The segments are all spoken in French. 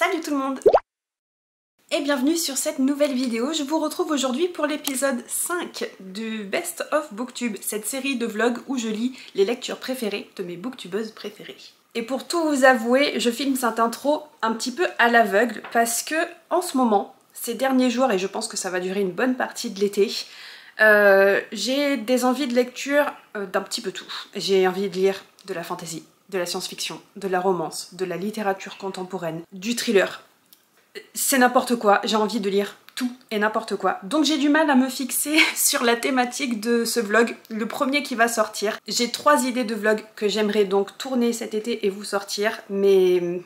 Salut tout le monde et bienvenue sur cette nouvelle vidéo. Je vous retrouve aujourd'hui pour l'épisode 5 du Best of Booktube, cette série de vlogs où je lis les lectures préférées de mes booktubeuses préférées. Et pour tout vous avouer, je filme cette intro un petit peu à l'aveugle parce que en ce moment, ces derniers jours, et je pense que ça va durer une bonne partie de l'été, j'ai des envies de lecture d'un petit peu tout. J'ai envie de lire de la fantasy, de la science-fiction, de la romance, de la littérature contemporaine, du thriller. C'est n'importe quoi, j'ai envie de lire tout et n'importe quoi. Donc j'ai du mal à me fixer sur la thématique de ce vlog, le premier qui va sortir. J'ai 3 idées de vlog que j'aimerais donc tourner cet été et vous sortir, mais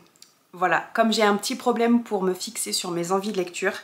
voilà, comme j'ai un petit problème pour me fixer sur mes envies de lecture,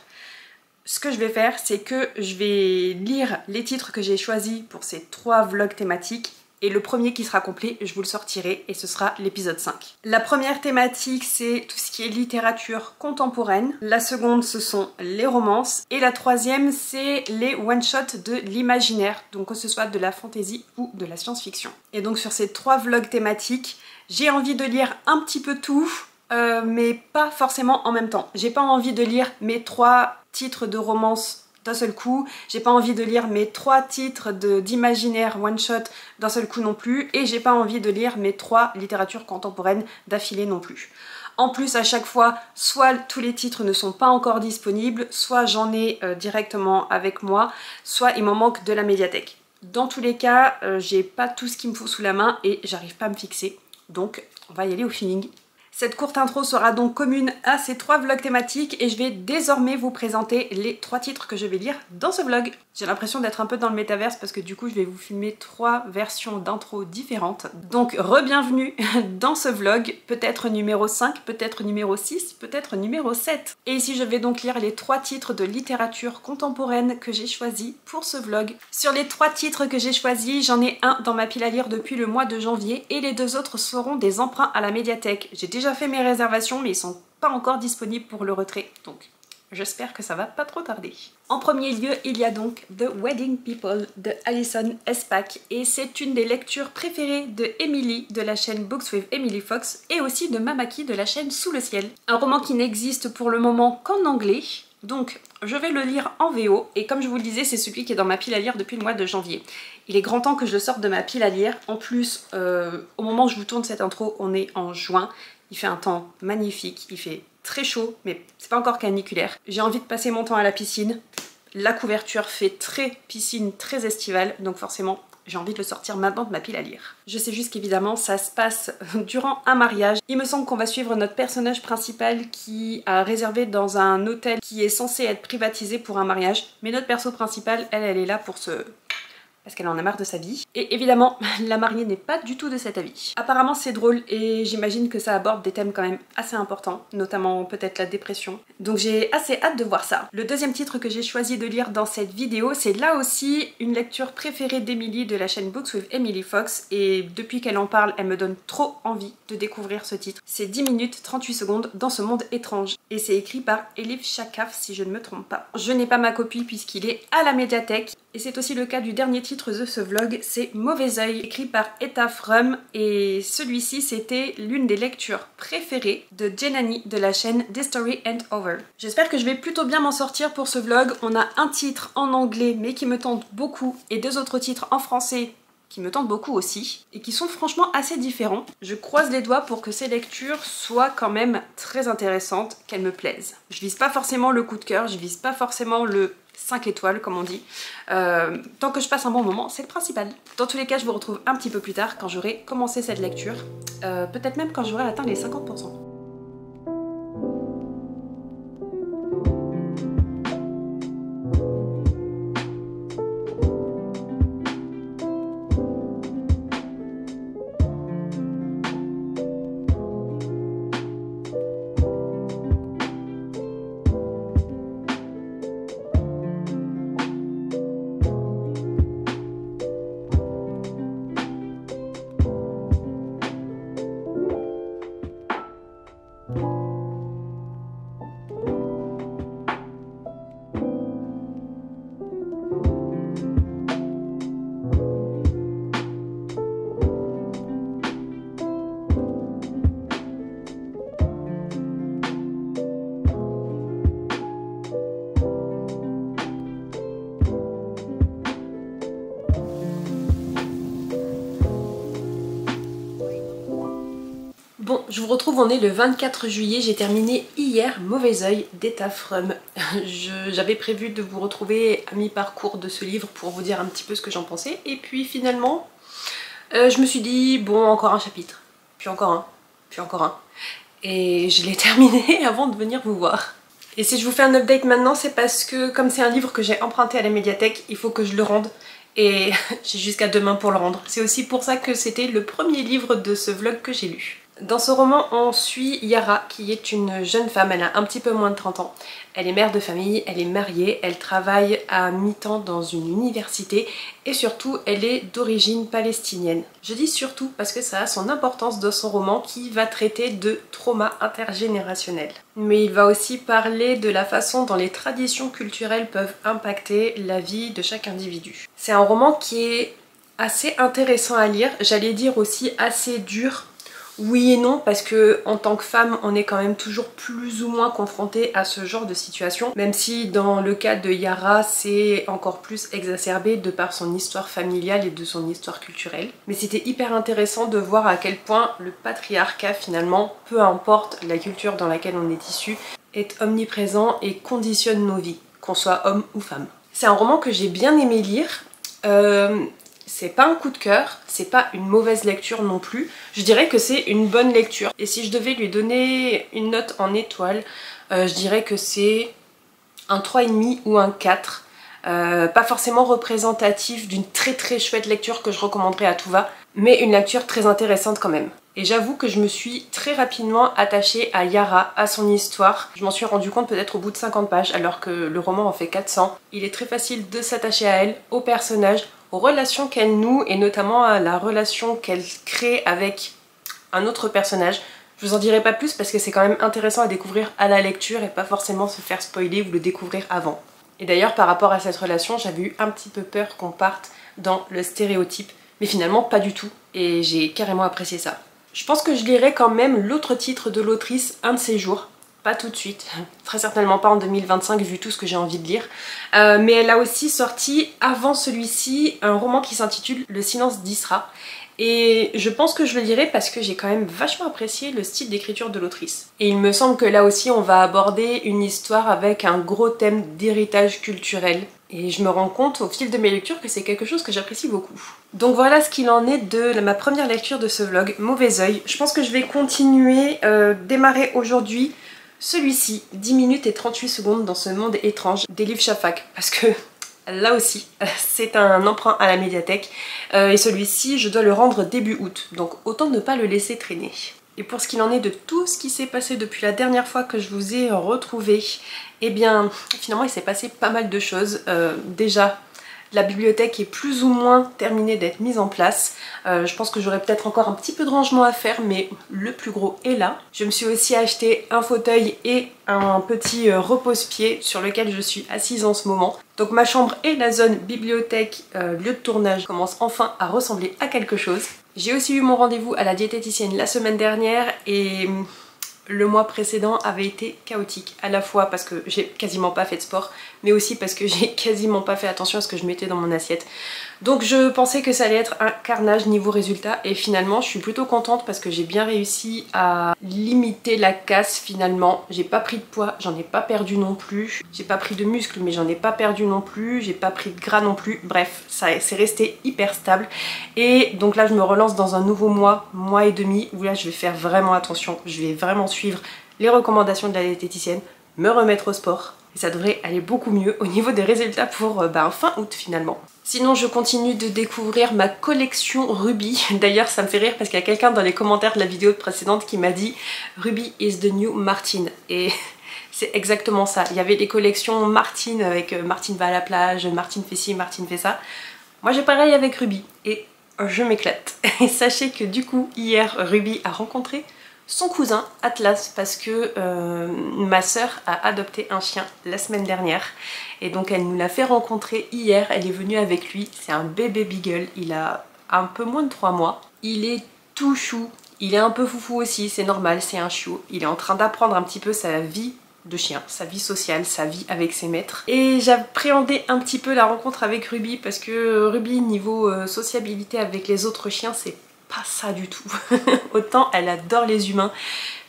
ce que je vais faire, c'est que je vais lire les titres que j'ai choisis pour ces 3 vlogs thématiques. Et le premier qui sera complet, je vous le sortirai et ce sera l'épisode 5. La première thématique, c'est tout ce qui est littérature contemporaine. La seconde, ce sont les romances. Et la troisième, c'est les one-shots de l'imaginaire, donc que ce soit de la fantasy ou de la science-fiction. Et donc sur ces 3 vlogs thématiques, j'ai envie de lire un petit peu tout, mais pas forcément en même temps. J'ai pas envie de lire mes 3 titres de romance d'un seul coup, j'ai pas envie de lire mes 3 titres d'imaginaire one-shot d'un seul coup non plus, et j'ai pas envie de lire mes 3 littératures contemporaines d'affilée non plus. En plus, à chaque fois, soit tous les titres ne sont pas encore disponibles, soit j'en ai directement avec moi, soit il m'en manque de la médiathèque. Dans tous les cas, j'ai pas tout ce qu'il me faut sous la main et j'arrive pas à me fixer, donc on va y aller au feeling. Cette courte intro sera donc commune à ces 3 vlogs thématiques et je vais désormais vous présenter les 3 titres que je vais lire dans ce vlog. J'ai l'impression d'être un peu dans le métaverse parce que du coup je vais vous filmer 3 versions d'intro différentes. Donc re-bienvenue dans ce vlog, peut-être numéro 5, peut-être numéro 6, peut-être numéro 7. Et ici je vais donc lire les 3 titres de littérature contemporaine que j'ai choisis pour ce vlog. Sur les 3 titres que j'ai choisis, j'en ai un dans ma pile à lire depuis le mois de janvier et les 2 autres seront des emprunts à la médiathèque. J'ai déjà fait mes réservations mais ils sont pas encore disponibles pour le retrait, donc j'espère que ça va pas trop tarder. En premier lieu, il y a donc The Wedding People de Alison Espach et c'est une des lectures préférées de Emily de la chaîne Books with Emily Fox et aussi de Mamaki de la chaîne Sous le ciel. Un roman qui n'existe pour le moment qu'en anglais, donc je vais le lire en VO et comme je vous le disais, c'est celui qui est dans ma pile à lire depuis le mois de janvier. Il est grand temps que je le sorte de ma pile à lire. En plus, au moment où je vous tourne cette intro, on est en juin. Il fait un temps magnifique, il fait très chaud, mais c'est pas encore caniculaire. J'ai envie de passer mon temps à la piscine. La couverture fait très piscine, très estivale, donc forcément j'ai envie de le sortir maintenant de ma pile à lire. Je sais juste qu'évidemment ça se passe durant un mariage. Il me semble qu'on va suivre notre personnage principal qui a réservé dans un hôtel qui est censé être privatisé pour un mariage. Mais notre perso principal, elle est là pour parce qu'elle en a marre de sa vie. Et évidemment, la mariée n'est pas du tout de cet avis. Apparemment c'est drôle et j'imagine que ça aborde des thèmes quand même assez importants, notamment peut-être la dépression. Donc j'ai assez hâte de voir ça. Le deuxième titre que j'ai choisi de lire dans cette vidéo, c'est là aussi une lecture préférée d'Emily de la chaîne Books with Emily Fox et depuis qu'elle en parle, elle me donne trop envie de découvrir ce titre. C'est 10 minutes 38 secondes dans ce monde étrange et c'est écrit par Elif Shakaf si je ne me trompe pas. Je n'ai pas ma copie puisqu'il est à la médiathèque et c'est aussi le cas du dernier titre de ce vlog, c'est Mauvais Oeil, écrit par Etta Frum et celui-ci c'était l'une des lectures préférées de Jenani de la chaîne This Story Ain't Over. J'espère que je vais plutôt bien m'en sortir pour ce vlog. On a un titre en anglais mais qui me tente beaucoup et 2 autres titres en français qui me tentent beaucoup aussi et qui sont franchement assez différents. Je croise les doigts pour que ces lectures soient quand même très intéressantes, qu'elles me plaisent. Je vise pas forcément le coup de cœur, je vise pas forcément le 5 étoiles comme on dit. Tant que je passe un bon moment, c'est le principal. Dans tous les cas, je vous retrouve un petit peu plus tard quand j'aurai commencé cette lecture. Peut-être même quand j'aurai atteint les 50%. Je vous retrouve, on est le 24 juillet, j'ai terminé hier Mauvais Oeil d'Etta Frum. J'avais prévu de vous retrouver à mi-parcours de ce livre pour vous dire un petit peu ce que j'en pensais, et puis finalement je me suis dit bon, encore un chapitre, puis encore un, puis encore un, et je l'ai terminé avant de venir vous voir. Et si je vous fais un update maintenant, c'est parce que comme c'est un livre que j'ai emprunté à la médiathèque, il faut que je le rende. Et j'ai jusqu'à demain pour le rendre. C'est aussi pour ça que c'était le premier livre de ce vlog que j'ai lu. Dans ce roman, on suit Yara, qui est une jeune femme, elle a un petit peu moins de 30 ans. Elle est mère de famille, elle est mariée, elle travaille à mi-temps dans une université et surtout, elle est d'origine palestinienne. Je dis surtout parce que ça a son importance dans son roman qui va traiter de trauma intergénérationnel. Mais il va aussi parler de la façon dont les traditions culturelles peuvent impacter la vie de chaque individu. C'est un roman qui est assez intéressant à lire, j'allais dire aussi assez dur. Oui et non, parce que en tant que femme, on est quand même toujours plus ou moins confronté à ce genre de situation, même si dans le cas de Yara, c'est encore plus exacerbé de par son histoire familiale et de son histoire culturelle. Mais c'était hyper intéressant de voir à quel point le patriarcat, finalement, peu importe la culture dans laquelle on est issu, est omniprésent et conditionne nos vies, qu'on soit homme ou femme. C'est un roman que j'ai bien aimé lire. C'est pas un coup de cœur, c'est pas une mauvaise lecture non plus. Je dirais que c'est une bonne lecture. Et si je devais lui donner une note en étoiles, je dirais que c'est un 3,5 ou un 4. Pas forcément représentatif d'une très chouette lecture que je recommanderais à tout va, mais une lecture très intéressante quand même. Et j'avoue que je me suis très rapidement attachée à Yara, à son histoire. Je m'en suis rendu compte peut-être au bout de 50 pages, alors que le roman en fait 400. Il est très facile de s'attacher à elle, au personnage, aux relations qu'elle noue et notamment à la relation qu'elle crée avec un autre personnage. Je vous en dirai pas plus parce que c'est quand même intéressant à découvrir à la lecture et pas forcément se faire spoiler ou le découvrir avant. Et d'ailleurs par rapport à cette relation, j'avais eu un petit peu peur qu'on parte dans le stéréotype, mais finalement pas du tout et j'ai carrément apprécié ça. Je pense que je lirai quand même l'autre titre de l'autrice un de ces jours. Pas tout de suite, très certainement pas en 2025 vu tout ce que j'ai envie de lire. Mais elle a aussi sorti avant celui-ci un roman qui s'intitule Le silence d'Isra. Et je pense que je le lirai parce que j'ai quand même vachement apprécié le style d'écriture de l'autrice. Et il me semble que là aussi on va aborder une histoire avec un gros thème d'héritage culturel. Et je me rends compte au fil de mes lectures que c'est quelque chose que j'apprécie beaucoup. Donc voilà ce qu'il en est de ma première lecture de ce vlog, Mauvais Oeil. Je pense que je vais continuer, démarrer aujourd'hui celui-ci, 10 minutes et 38 secondes dans ce monde étrange des livres Shafak. Parce que là aussi, c'est un emprunt à la médiathèque. Et celui-ci, je dois le rendre début août. Donc autant ne pas le laisser traîner. Et pour ce qu'il en est de tout ce qui s'est passé depuis la dernière fois que je vous ai retrouvé, eh bien finalement il s'est passé pas mal de choses. Déjà, la bibliothèque est plus ou moins terminée d'être mise en place. Je pense que j'aurais peut-être encore un petit peu de rangement à faire, mais le plus gros est là. Je me suis aussi acheté un fauteuil et un petit repose-pied sur lequel je suis assise en ce moment. Donc ma chambre et la zone bibliothèque, lieu de tournage, commencent enfin à ressembler à quelque chose. J'ai aussi eu mon rendez-vous à la diététicienne la semaine dernière et le mois précédent avait été chaotique, à la fois parce que j'ai quasiment pas fait de sport, mais aussi parce que j'ai quasiment pas fait attention à ce que je mettais dans mon assiette. Donc je pensais que ça allait être un carnage niveau résultat et finalement je suis plutôt contente parce que j'ai bien réussi à limiter la casse finalement. J'ai pas pris de poids, j'en ai pas perdu non plus. J'ai pas pris de muscles mais j'en ai pas perdu non plus. J'ai pas pris de gras non plus. Bref, ça c'est resté hyper stable. Et donc là je me relance dans un nouveau mois et demi où là je vais faire vraiment attention. Je vais vraiment suivre les recommandations de la diététicienne, me remettre au sport. Et ça devrait aller beaucoup mieux au niveau des résultats pour fin août finalement. Sinon je continue de découvrir ma collection Ruby. D'ailleurs ça me fait rire parce qu'il y a quelqu'un dans les commentaires de la vidéo précédente qui m'a dit Ruby is the new Martine. Et c'est exactement ça. Il y avait les collections Martine avec Martine va à la plage, Martine fait ci, Martine fait ça. Moi j'ai pareil avec Ruby et je m'éclate. Et sachez que du coup hier Ruby a rencontré son cousin Atlas parce que ma sœur a adopté un chien la semaine dernière et donc elle nous l'a fait rencontrer hier, elle est venue avec lui, c'est un bébé beagle, il a un peu moins de 3 mois, il est tout chou, il est un peu foufou aussi, c'est normal, c'est un chiot, il est en train d'apprendre un petit peu sa vie de chien, sa vie sociale, sa vie avec ses maîtres. Et j'appréhendais un petit peu la rencontre avec Ruby parce que Ruby niveau sociabilité avec les autres chiens c'est pas ça du tout. Autant elle adore les humains,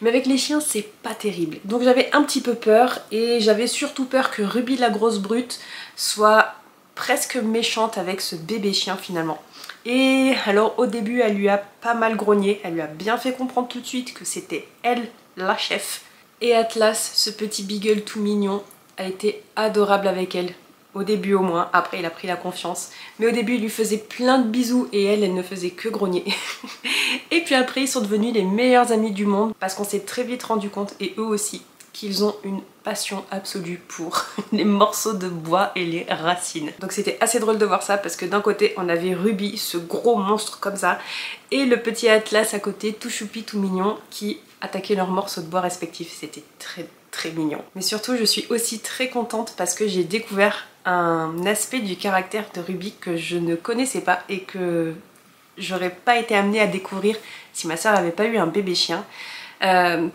mais avec les chiens c'est pas terrible. Donc j'avais un petit peu peur et j'avais surtout peur que Ruby la grosse brute soit presque méchante avec ce bébé chien finalement. Et alors au début elle lui a pas mal grogné, elle lui a bien fait comprendre tout de suite que c'était elle la chef. Et Atlas, ce petit beagle tout mignon, a été adorable avec elle. Au début au moins, après il a pris la confiance. Mais au début il lui faisait plein de bisous et elle ne faisait que grogner. Et puis après ils sont devenus les meilleurs amis du monde parce qu'on s'est très vite rendu compte, et eux aussi, qu'ils ont une passion absolue pour les morceaux de bois et les racines. Donc c'était assez drôle de voir ça parce que d'un côté on avait Ruby, ce gros monstre comme ça, et le petit Atlas à côté, tout choupi, tout mignon, qui attaquaient leurs morceaux de bois respectifs. C'était très mignon. Mais surtout je suis aussi très contente parce que j'ai découvert un aspect du caractère de Ruby que je ne connaissais pas et que j'aurais pas été amenée à découvrir si ma soeur n'avait pas eu un bébé chien.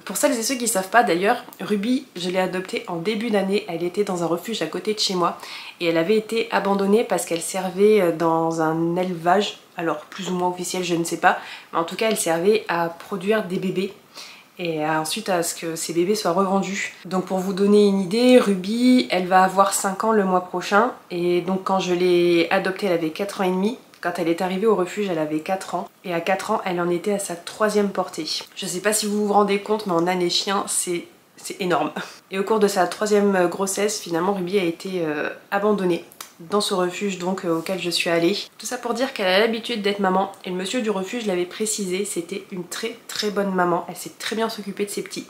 Pour celles et ceux qui ne savent pas d'ailleurs, Ruby, je l'ai adoptée en début d'année, elle était dans un refuge à côté de chez moi et elle avait été abandonnée parce qu'elle servait dans un élevage, alors plus ou moins officiel je ne sais pas, mais en tout cas elle servait à produire des bébés et ensuite à ce que ces bébés soient revendus. Donc pour vous donner une idée, Ruby, elle va avoir 5 ans le mois prochain et donc quand je l'ai adoptée elle avait 4 ans et demi. Quand elle est arrivée au refuge, elle avait 4 ans. Et à 4 ans, elle en était à sa 3e portée. Je sais pas si vous vous rendez compte, mais en année chien, c'est énorme. Et au cours de sa 3e grossesse, finalement, Ruby a été abandonnée dans ce refuge donc auquel je suis allée. Tout ça pour dire qu'elle a l'habitude d'être maman. Et le monsieur du refuge l'avait précisé, c'était une très bonne maman. Elle sait très bien s'occuper de ses petits.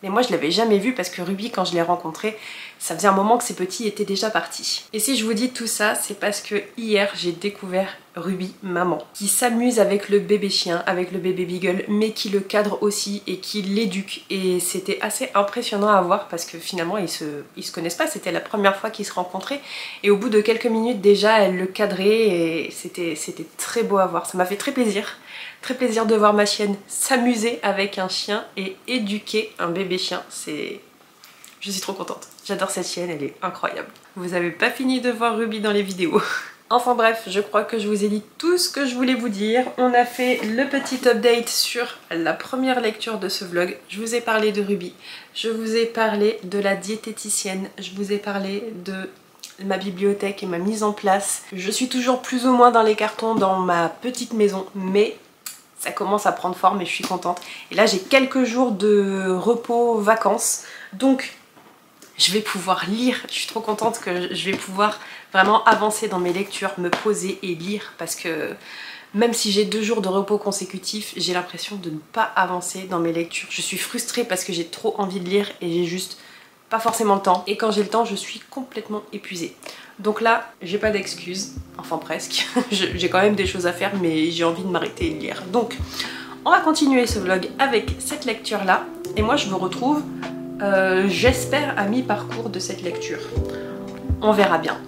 Mais moi je l'avais jamais vue parce que Ruby, quand je l'ai rencontrée, ça faisait un moment que ses petits étaient déjà partis. Et si je vous dis tout ça, c'est parce que hier j'ai découvert Ruby maman, qui s'amuse avec le bébé chien, avec le bébé beagle, mais qui le cadre aussi et qui l'éduque. Et c'était assez impressionnant à voir parce que finalement ils se connaissent pas, c'était la première fois qu'ils se rencontraient. Et au bout de quelques minutes déjà, elle le cadrait et c'était très beau à voir. Ça m'a fait très plaisir. Très plaisir de voir ma chienne s'amuser avec un chien et éduquer un bébé chien. Je suis trop contente. J'adore cette chienne, elle est incroyable. Vous avez pas fini de voir Ruby dans les vidéos. Enfin bref, je crois que je vous ai dit tout ce que je voulais vous dire. On a fait le petit update sur la première lecture de ce vlog. Je vous ai parlé de Ruby, je vous ai parlé de la diététicienne, je vous ai parlé de ma bibliothèque et ma mise en place. Je suis toujours plus ou moins dans les cartons dans ma petite maison, mais ça commence à prendre forme et je suis contente. Et là j'ai quelques jours de repos, vacances, donc je vais pouvoir lire. Je suis trop contente que je vais pouvoir vraiment avancer dans mes lectures, me poser et lire, parce que même si j'ai 2 jours de repos consécutifs, j'ai l'impression de ne pas avancer dans mes lectures. Je suis frustrée parce que j'ai trop envie de lire et j'ai juste pas forcément le temps. Et quand j'ai le temps, je suis complètement épuisée. Donc là, j'ai pas d'excuses, enfin presque. J'ai quand même des choses à faire, mais j'ai envie de m'arrêter et de lire. Donc, on va continuer ce vlog avec cette lecture-là. Et moi, je vous retrouve, j'espère, à mi-parcours de cette lecture. On verra bien.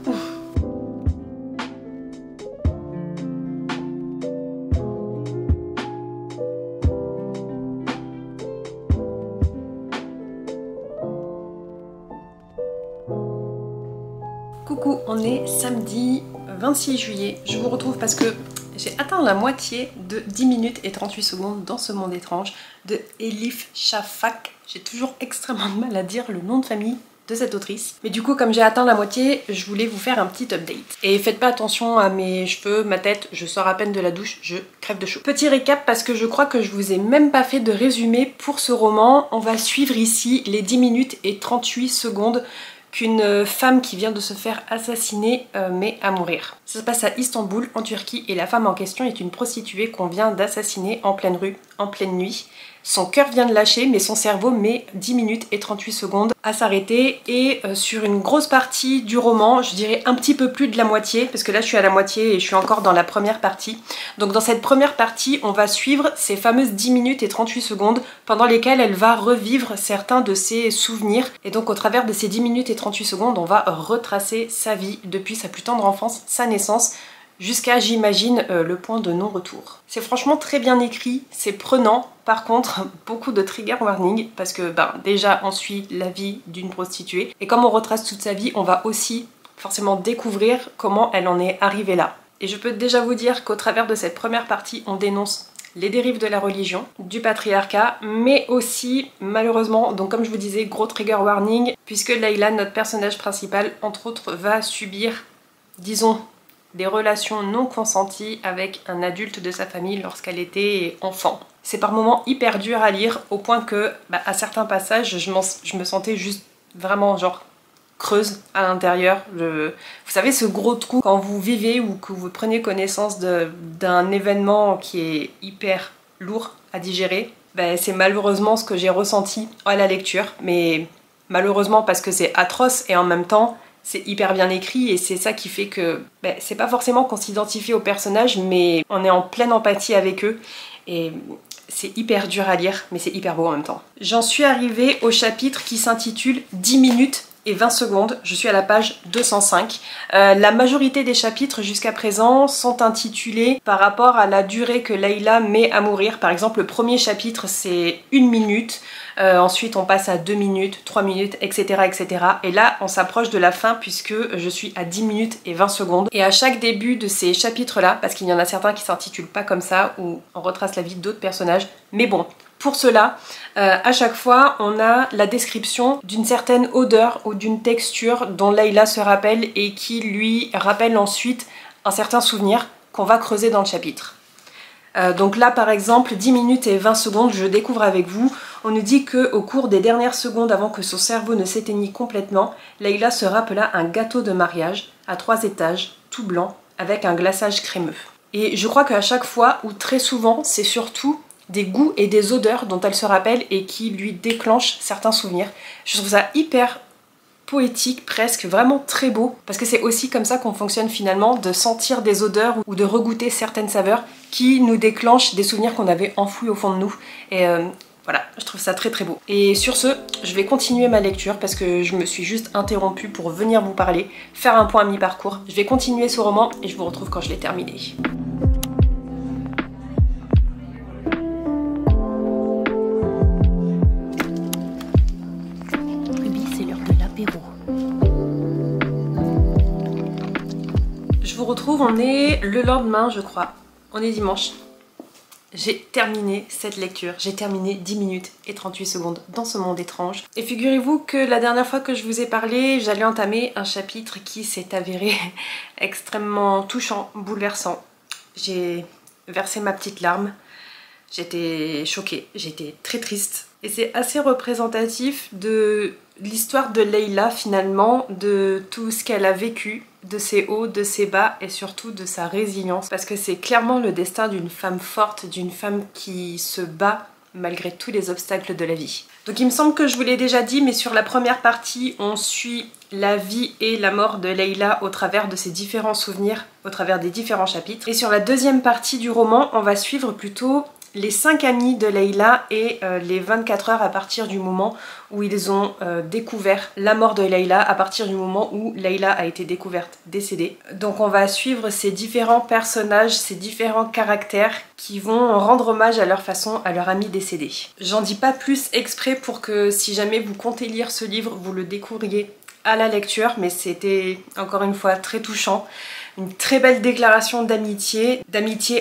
Coucou, on est samedi 26 juillet. Je vous retrouve parce que j'ai atteint la moitié de 10 minutes et 38 secondes dans ce monde étrange de Elif Shafak. J'ai toujours extrêmement de mal à dire le nom de famille de cette autrice. Mais du coup, comme j'ai atteint la moitié, je voulais vous faire un petit update. Et faites pas attention à mes cheveux, ma tête, je sors à peine de la douche, je crève de chaud. Petit récap parce que je crois que je vous ai même pas fait de résumé pour ce roman. On va suivre ici les 10 minutes et 38 secondes qu'une femme qui vient de se faire assassiner met à mourir. Ça se passe à Istanbul, en Turquie, et la femme en question est une prostituée qu'on vient d'assassiner en pleine rue, en pleine nuit. Son cœur vient de lâcher, mais son cerveau met 10 minutes et 38 secondes à s'arrêter. Et sur une grosse partie du roman, je dirais un petit peu plus de la moitié, parce que là je suis à la moitié et je suis encore dans la première partie. Donc dans cette première partie, on va suivre ces fameuses 10 minutes et 38 secondes pendant lesquelles elle va revivre certains de ses souvenirs. Et donc au travers de ces 10 minutes et 38 secondes, on va retracer sa vie depuis sa plus tendre enfance, sa naissance, jusqu'à, j'imagine, le point de non-retour. C'est franchement très bien écrit, c'est prenant. Par contre, beaucoup de trigger warning parce que déjà on suit la vie d'une prostituée et comme on retrace toute sa vie, on va aussi forcément découvrir comment elle en est arrivée là. Et je peux déjà vous dire qu'au travers de cette première partie, on dénonce les dérives de la religion, du patriarcat, mais aussi malheureusement, donc comme je vous disais, gros trigger warning, puisque Layla, notre personnage principal, entre autres, va subir, disons, des relations non consenties avec un adulte de sa famille lorsqu'elle était enfant. C'est par moments hyper dur à lire, au point que, à certains passages, je me sentais juste vraiment genre creuse à l'intérieur. Vous savez, ce gros trou quand vous vivez ou que vous prenez connaissance d'un événement qui est hyper lourd à digérer, c'est malheureusement ce que j'ai ressenti à la lecture, mais malheureusement parce que c'est atroce et en même temps c'est hyper bien écrit et c'est ça qui fait que c'est pas forcément qu'on s'identifie aux personnages, mais on est en pleine empathie avec eux et c'est hyper dur à lire, mais c'est hyper beau en même temps. J'en suis arrivée au chapitre qui s'intitule 10 minutes et 20 secondes, je suis à la page 205. La majorité des chapitres jusqu'à présent sont intitulés par rapport à la durée que Layla met à mourir. Par exemple, le premier chapitre c'est 1 minute, ensuite on passe à 2 minutes, 3 minutes, etc. etc. Et là on s'approche de la fin puisque je suis à 10 minutes et 20 secondes. Et à chaque début de ces chapitres-là, parce qu'il y en a certains qui s'intitulent pas comme ça, où on retrace la vie d'autres personnages, mais bon, pour cela, à chaque fois, on a la description d'une certaine odeur ou d'une texture dont Layla se rappelle et qui lui rappelle ensuite un certain souvenir qu'on va creuser dans le chapitre. Donc là, par exemple, 10 minutes et 20 secondes, je découvre avec vous. On nous dit qu'au cours des dernières secondes avant que son cerveau ne s'éteignît complètement, Layla se rappela un gâteau de mariage à 3 étages, tout blanc, avec un glaçage crémeux. Et je crois qu'à chaque fois, ou très souvent, c'est surtout des goûts et des odeurs dont elle se rappelle et qui lui déclenchent certains souvenirs. Je trouve ça hyper poétique, presque, vraiment très beau, parce que c'est aussi comme ça qu'on fonctionne finalement, de sentir des odeurs ou de regoûter certaines saveurs qui nous déclenchent des souvenirs qu'on avait enfouis au fond de nous. Et voilà, je trouve ça très très beau. Et sur ce, je vais continuer ma lecture parce que je me suis juste interrompue pour venir vous parler, faire un point à mi-parcours. Je vais continuer ce roman et je vous retrouve quand je l'ai terminé. Je vous retrouve, on est le lendemain je crois, on est dimanche. J'ai terminé cette lecture, j'ai terminé 10 minutes et 38 secondes dans ce monde étrange. Et figurez-vous que la dernière fois que je vous ai parlé, j'allais entamer un chapitre qui s'est avéré extrêmement touchant, bouleversant. J'ai versé ma petite larme, j'étais choquée, j'étais très triste. Et c'est assez représentatif de l'histoire de Layla finalement, de tout ce qu'elle a vécu, de ses hauts, de ses bas et surtout de sa résilience. Parce que c'est clairement le destin d'une femme forte, d'une femme qui se bat malgré tous les obstacles de la vie. Donc il me semble que je vous l'ai déjà dit, mais sur la première partie, on suit la vie et la mort de Layla au travers de ses différents souvenirs, au travers des différents chapitres. Et sur la deuxième partie du roman, on va suivre plutôt les 5 amis de Layla et les 24 heures à partir du moment où ils ont découvert la mort de Layla, à partir du moment où Layla a été découverte décédée. Donc on va suivre ces différents personnages, ces différents caractères qui vont rendre hommage à leur façon à leur ami décédé. J'en dis pas plus exprès pour que si jamais vous comptez lire ce livre, vous le découvriez à la lecture, mais c'était encore une fois très touchant. Une très belle déclaration d'amitié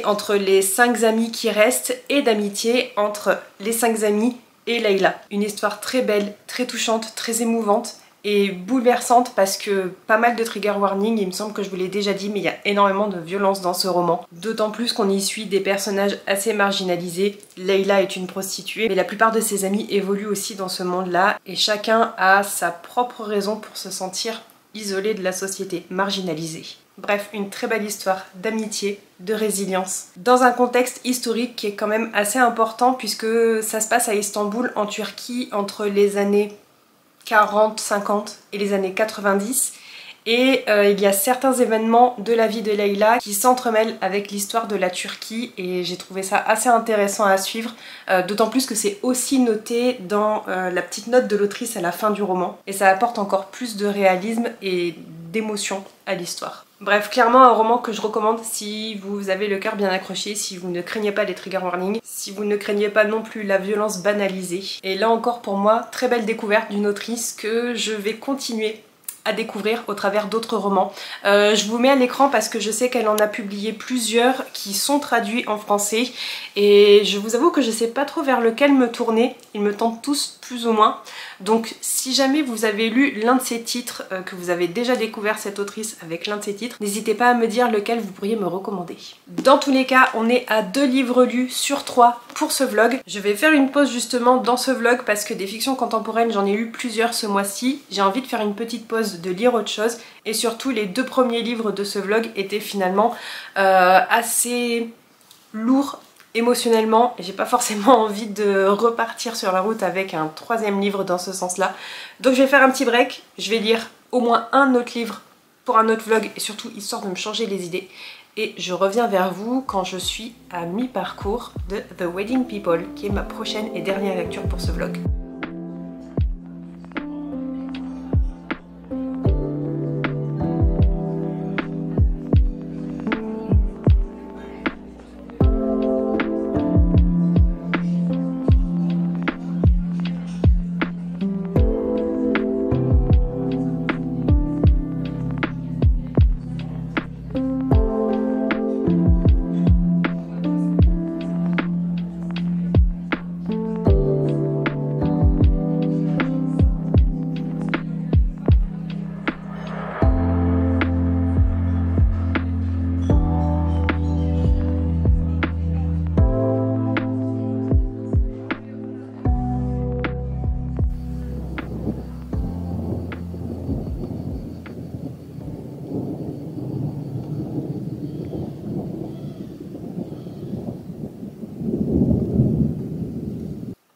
entre les 5 amis qui restent et d'amitié entre les 5 amis et Layla. Une histoire très belle, très touchante, très émouvante et bouleversante parce que pas mal de trigger warning, il me semble que je vous l'ai déjà dit, mais il y a énormément de violence dans ce roman. D'autant plus qu'on y suit des personnages assez marginalisés. Layla est une prostituée, mais la plupart de ses amis évoluent aussi dans ce monde-là et chacun a sa propre raison pour se sentir isolé de la société, marginalisé. Bref, une très belle histoire d'amitié, de résilience, dans un contexte historique qui est quand même assez important puisque ça se passe à Istanbul, en Turquie, entre les années 40, 50 et les années 90. Et il y a certains événements de la vie de Layla qui s'entremêlent avec l'histoire de la Turquie et j'ai trouvé ça assez intéressant à suivre, d'autant plus que c'est aussi noté dans la petite note de l'autrice à la fin du roman et ça apporte encore plus de réalisme et d'émotion à l'histoire. Bref, clairement un roman que je recommande si vous avez le cœur bien accroché, si vous ne craignez pas les trigger warnings, si vous ne craignez pas non plus la violence banalisée. Et là encore pour moi, très belle découverte d'une autrice que je vais continuer à découvrir au travers d'autres romans. Je vous mets à l'écran parce que je sais qu'elle en a publié plusieurs qui sont traduits en français et je vous avoue que je sais pas trop vers lequel me tourner, ils me tentent tous plus ou moins. Donc si jamais vous avez lu l'un de ces titres, que vous avez déjà découvert cette autrice avec l'un de ces titres, n'hésitez pas à me dire lequel vous pourriez me recommander. Dans tous les cas, on est à 2 livres lus sur 3 pour ce vlog. Je vais faire une pause justement dans ce vlog parce que des fictions contemporaines, j'en ai lu plusieurs ce mois-ci. J'ai envie de faire une petite pause, de lire autre chose, et surtout les 2 premiers livres de ce vlog étaient finalement assez lourds émotionnellement et j'ai pas forcément envie de repartir sur la route avec un 3e livre dans ce sens-là. Donc je vais faire un petit break, je vais lire au moins un autre livre pour un autre vlog et surtout histoire de me changer les idées. Et je reviens vers vous quand je suis à mi-parcours de The Wedding People, qui est ma prochaine et dernière lecture pour ce vlog.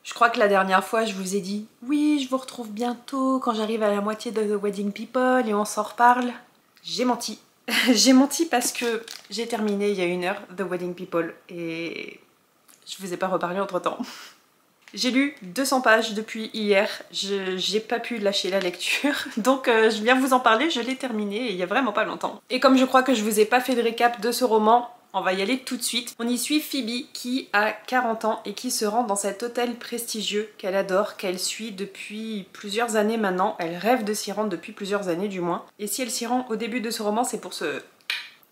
Je crois que la dernière fois je vous ai dit oui, je vous retrouve bientôt quand j'arrive à la moitié de The Wedding People et on s'en reparle. J'ai menti. J'ai menti parce que j'ai terminé il y a 1 heure The Wedding People et je vous ai pas reparlé entre temps. J'ai lu 200 pages depuis hier, j'ai pas pu lâcher la lecture, donc je viens vous en parler, je l'ai terminé il y a vraiment pas longtemps. Et comme je crois que je vous ai pas fait de récap de ce roman, on va y aller tout de suite. On y suit Phoebe qui a 40 ans et qui se rend dans cet hôtel prestigieux qu'elle adore, qu'elle suit depuis plusieurs années maintenant. Elle rêve de s'y rendre depuis plusieurs années du moins. Et si elle s'y rend au début de ce roman, c'est pour ce...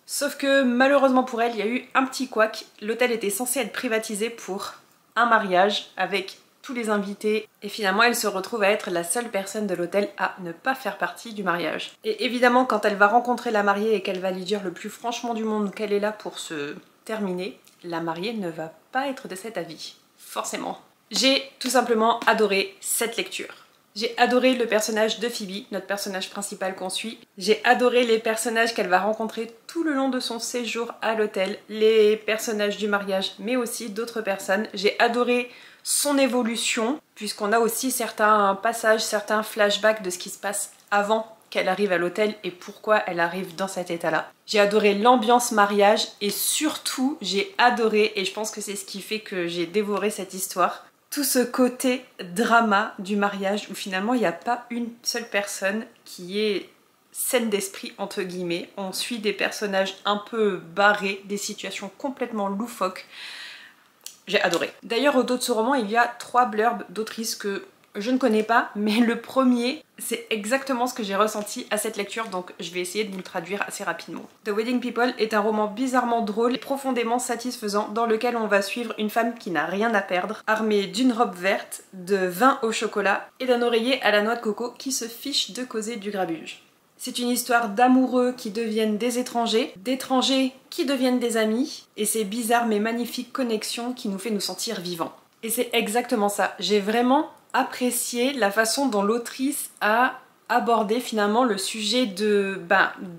Sauf que malheureusement pour elle, il y a eu un petit couac. L'hôtel était censé être privatisé pour un mariage avec tous les invités et finalement elle se retrouve à être la seule personne de l'hôtel à ne pas faire partie du mariage. Et évidemment quand elle va rencontrer la mariée et qu'elle va lui dire le plus franchement du monde qu'elle est là pour se terminer, la mariée ne va pas être de cet avis, forcément. J'ai tout simplement adoré cette lecture. J'ai adoré le personnage de Phoebe, notre personnage principal qu'on suit. J'ai adoré les personnages qu'elle va rencontrer tout le long de son séjour à l'hôtel, les personnages du mariage, mais aussi d'autres personnes. J'ai adoré son évolution, puisqu'on a aussi certains passages, certains flashbacks de ce qui se passe avant qu'elle arrive à l'hôtel et pourquoi elle arrive dans cet état-là. J'ai adoré l'ambiance mariage et surtout j'ai adoré, et je pense que c'est ce qui fait que j'ai dévoré cette histoire, tout ce côté drama du mariage où finalement il n'y a pas une seule personne qui est saine d'esprit entre guillemets. On suit des personnages un peu barrés, des situations complètement loufoques. J'ai adoré. D'ailleurs au dos de ce roman il y a 3 blurbs d'autrices que je ne connais pas, mais le premier c'est exactement ce que j'ai ressenti à cette lecture, donc je vais essayer de vous le traduire assez rapidement. The Wedding People est un roman bizarrement drôle et profondément satisfaisant dans lequel on va suivre une femme qui n'a rien à perdre, armée d'une robe verte, de vin au chocolat et d'un oreiller à la noix de coco qui se fiche de causer du grabuge. C'est une histoire d'amoureux qui deviennent des étrangers, d'étrangers qui deviennent des amis, et ces bizarres mais magnifiques connexions qui nous fait nous sentir vivants. Et c'est exactement ça. J'ai vraiment apprécié la façon dont l'autrice a abordé finalement le sujet de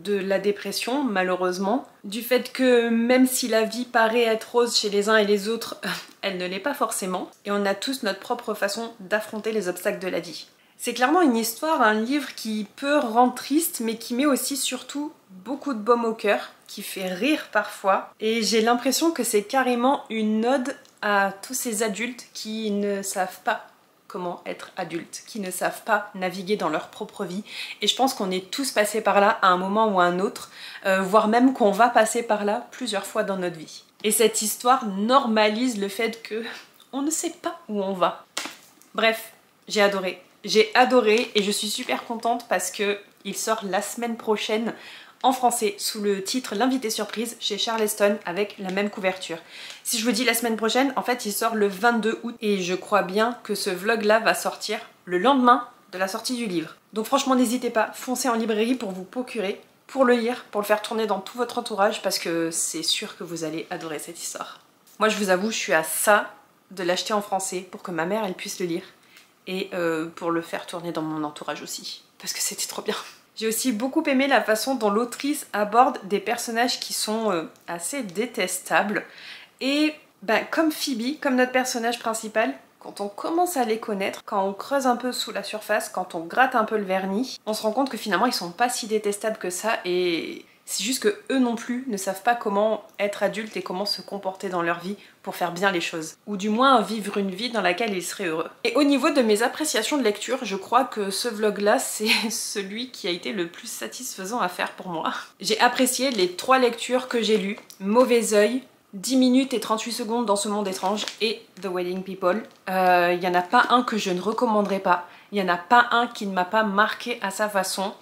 la dépression, malheureusement, du fait que même si la vie paraît être rose chez les uns et les autres, elle ne l'est pas forcément, et on a tous notre propre façon d'affronter les obstacles de la vie. C'est clairement une histoire, un livre qui peut rendre triste, mais qui met aussi surtout beaucoup de baume au cœur, qui fait rire parfois. Et j'ai l'impression que c'est carrément une ode à tous ces adultes qui ne savent pas comment être adultes, qui ne savent pas naviguer dans leur propre vie. Et je pense qu'on est tous passés par là à un moment ou à un autre, voire même qu'on va passer par là plusieurs fois dans notre vie. Et cette histoire normalise le fait que on ne sait pas où on va. Bref, j'ai adoré. J'ai adoré et je suis super contente parce que il sort la semaine prochaine en français sous le titre L'invité surprise chez Charleston avec la même couverture. Si je vous dis la semaine prochaine, en fait il sort le 22 août et je crois bien que ce vlog là va sortir le lendemain de la sortie du livre. Donc franchement n'hésitez pas, foncez en librairie pour vous procurer, pour le lire, pour le faire tourner dans tout votre entourage parce que c'est sûr que vous allez adorer cette histoire. Moi je vous avoue, je suis à ça de l'acheter en français pour que ma mère elle puisse le lire et pour le faire tourner dans mon entourage aussi parce que c'était trop bien. J'ai aussi beaucoup aimé la façon dont l'autrice aborde des personnages qui sont assez détestables. Et comme Phoebe, comme notre personnage principal, quand on commence à les connaître, quand on creuse un peu sous la surface, quand on gratte un peu le vernis, on se rend compte que finalement ils sont pas si détestables que ça et c'est juste que eux non plus ne savent pas comment être adultes et comment se comporter dans leur vie pour faire bien les choses. Ou du moins vivre une vie dans laquelle ils seraient heureux. Et au niveau de mes appréciations de lecture, je crois que ce vlog-là, c'est celui qui a été le plus satisfaisant à faire pour moi. J'ai apprécié les 3 lectures que j'ai lues. Mauvais œil, 10 minutes et 38 secondes dans ce monde étrange et The Wedding People. Il n'y en a pas un que je ne recommanderais pas. Il n'y en a pas un qui ne m'a pas marqué à sa façon.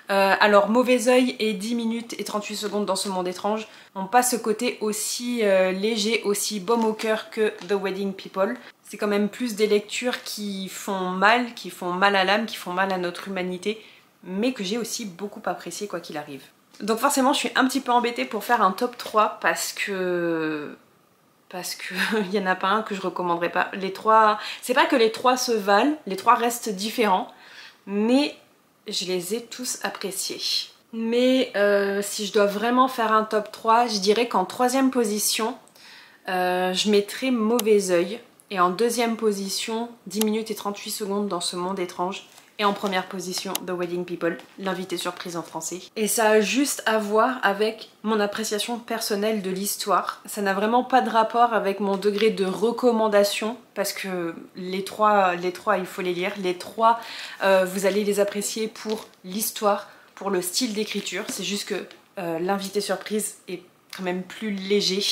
Alors Mauvais œil et 10 minutes et 38 secondes dans ce monde étrange n'ont pas ce côté aussi léger, aussi baume au cœur que The Wedding People. C'est quand même plus des lectures qui font mal à l'âme, qui font mal à notre humanité, mais que j'ai aussi beaucoup apprécié quoi qu'il arrive. Donc forcément je suis un petit peu embêtée pour faire un top 3 parce que il n'y en a pas un que je recommanderais pas. Les 3, c'est pas que les 3 se valent, les 3 restent différents, mais je les ai tous appréciés. Mais si je dois vraiment faire un top 3, je dirais qu'en 3e position, je mettrais Mauvais œil. Et en 2e position, 10 minutes et 38 secondes dans ce monde étrange. Et en 1re position, The Wedding People, l'invité surprise en français. Et ça a juste à voir avec mon appréciation personnelle de l'histoire. Ça n'a vraiment pas de rapport avec mon degré de recommandation, parce que les trois, il faut les lire. Les 3, vous allez les apprécier pour l'histoire, pour le style d'écriture. C'est juste que l'invité surprise est quand même plus léger.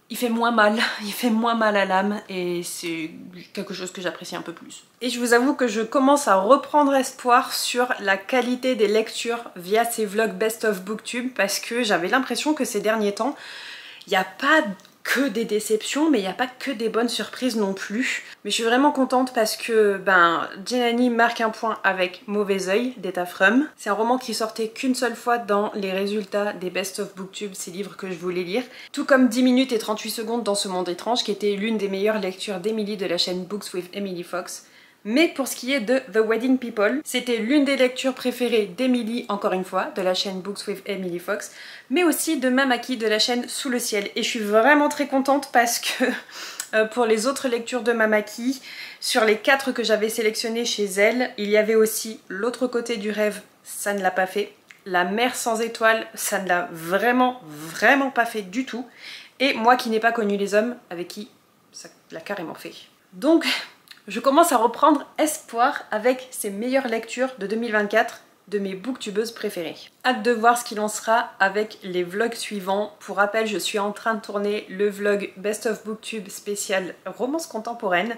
Il fait moins mal à l'âme et c'est quelque chose que j'apprécie un peu plus. Et je vous avoue que je commence à reprendre espoir sur la qualité des lectures via ces vlogs Best of Booktube parce que j'avais l'impression que ces derniers temps, il n'y a pas que des déceptions, mais il n'y a pas que des bonnes surprises non plus. Mais je suis vraiment contente parce que Jenny marque un point avec Mauvais œil d'Etta Frum. C'est un roman qui sortait qu'une seule fois dans les résultats des Best of Booktube, ces livres que je voulais lire. Tout comme 10 minutes et 38 secondes dans ce monde étrange, qui était l'une des meilleures lectures d'Emily de la chaîne Books with Emily Fox. Mais pour ce qui est de The Wedding People, c'était l'une des lectures préférées d'Emily, encore une fois, de la chaîne Books with Emily Fox, mais aussi de Mamaki de la chaîne Sous le ciel. Et je suis vraiment très contente parce que pour les autres lectures de Mamaki, sur les 4 que j'avais sélectionnées chez elle, il y avait aussi L'autre côté du rêve, ça ne l'a pas fait. La mer sans étoiles, ça ne l'a vraiment pas fait du tout. Et Moi qui n'ai pas connu les hommes, avec qui ça l'a carrément fait. Donc je commence à reprendre espoir avec ces meilleures lectures de 2024 de mes booktubeuses préférées. Hâte de voir ce qu'il en sera avec les vlogs suivants. Pour rappel, je suis en train de tourner le vlog Best of Booktube spécial romance contemporaine.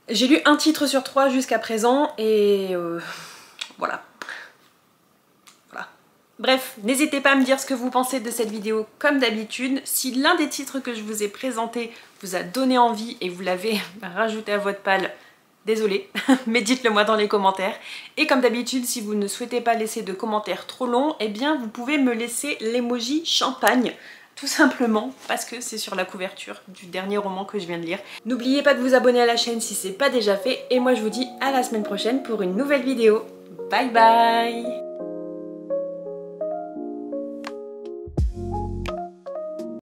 J'ai lu un titre sur 3 jusqu'à présent et voilà. Bref, n'hésitez pas à me dire ce que vous pensez de cette vidéo comme d'habitude. Si l'un des titres que je vous ai présentés vous a donné envie et vous l'avez rajouté à votre palle, désolée, mais dites-le moi dans les commentaires. Et comme d'habitude, si vous ne souhaitez pas laisser de commentaires trop longs, eh bien vous pouvez me laisser l'emoji champagne. Tout simplement parce que c'est sur la couverture du dernier roman que je viens de lire. N'oubliez pas de vous abonner à la chaîne si c'est pas déjà fait. Et moi je vous dis à la semaine prochaine pour une nouvelle vidéo. Bye bye!